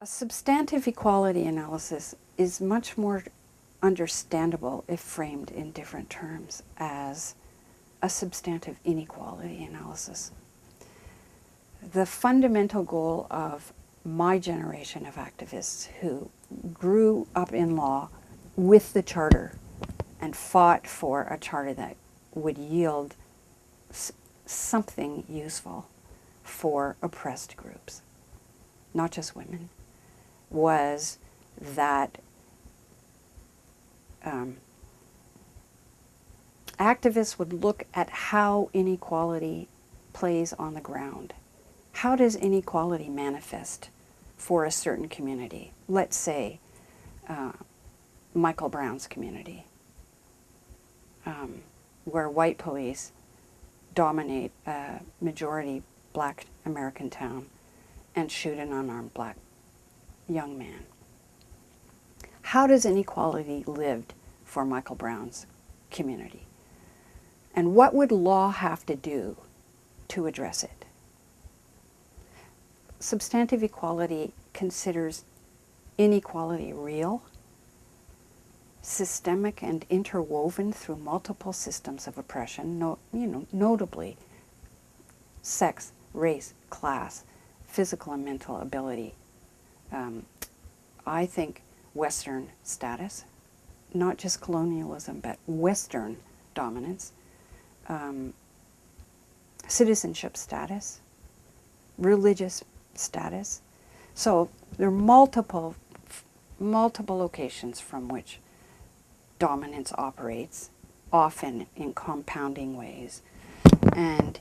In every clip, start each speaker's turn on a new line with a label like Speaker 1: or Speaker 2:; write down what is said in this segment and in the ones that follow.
Speaker 1: A substantive equality analysis is much more understandable if framed in different terms as a substantive inequality analysis. The fundamental goal of my generation of activists who grew up in law with the charter and fought for a charter that would yield something useful for oppressed groups, not just women, was that activists would look at how inequality plays on the ground. How does inequality manifest for a certain community? Let's say Michael Brown's community, where white police dominate a majority black American town and shoot an unarmed black young man. How does inequality lived for Michael Brown's community? And what would law have to do to address it? Substantive equality considers inequality real, systemic and interwoven through multiple systems of oppression, notably sex, race, class, physical and mental ability. I think Western status, not just colonialism, but Western dominance, citizenship status, religious status. So there are multiple locations from which dominance operates, often in compounding ways. And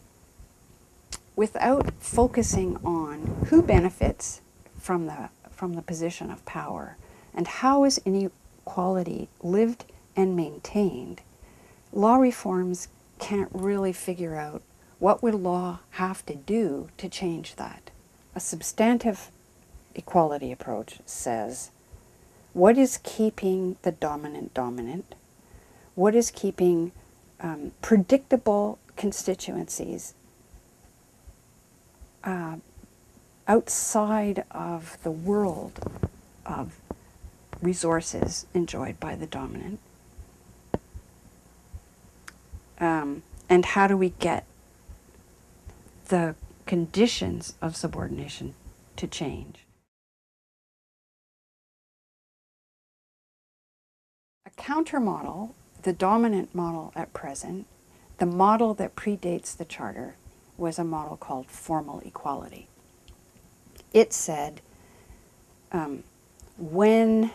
Speaker 1: without focusing on who benefits from the position of power and how is inequality lived and maintained, law reforms can't really figure out what would law have to do to change that. A substantive equality approach says, what is keeping the dominant dominant? What is keeping predictable constituencies outside of the world of resources enjoyed by the dominant? And how do we get the conditions of subordination to change? A counter model, the dominant model at present, the model that predates the charter, was a model called formal equality. It said when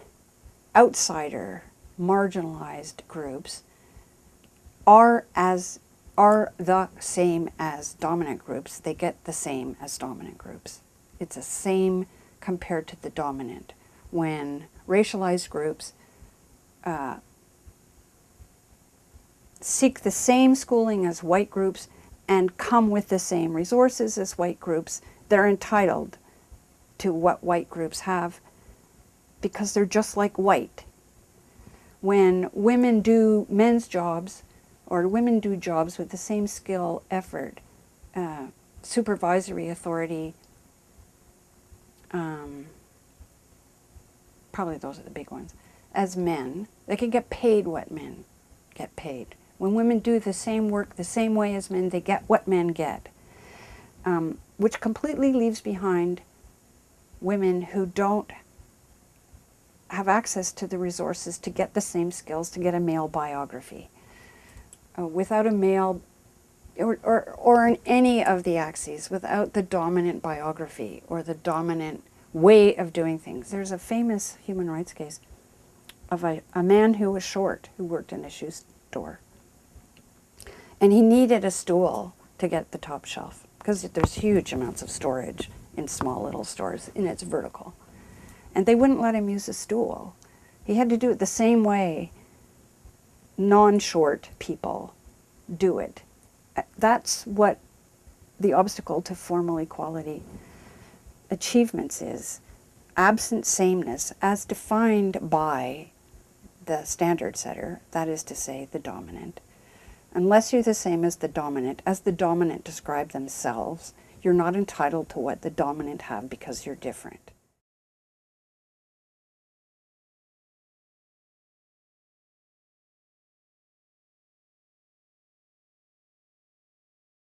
Speaker 1: outsider, marginalized groups are the same as dominant groups, they get the same as dominant groups. It's the same compared to the dominant. When racialized groups seek the same schooling as white groups and come with the same resources as white groups, they're entitled to what white groups have because they're just like white. When women do men's jobs, or women do jobs with the same skill, effort, supervisory authority, probably those are the big ones, as men, they can get paid what men get paid. When women do the same work the same way as men, they get what men get, which completely leaves behind women who don't have access to the resources to get the same skills, to get a male biography. Without a male, or in any of the axes, without the dominant biography or the dominant way of doing things. There's a famous human rights case of a man who was short, who worked in a shoe store. And he needed a stool to get the top shelf, because there's huge amounts of storage in small little stores, and it's vertical. And they wouldn't let him use a stool. He had to do it the same way non-short people do it. That's what the obstacle to formal equality achievements is. Absent sameness as defined by the standard setter, that is to say, the dominant. Unless you're the same as the dominant describe themselves, you're not entitled to what the dominant have because you're different.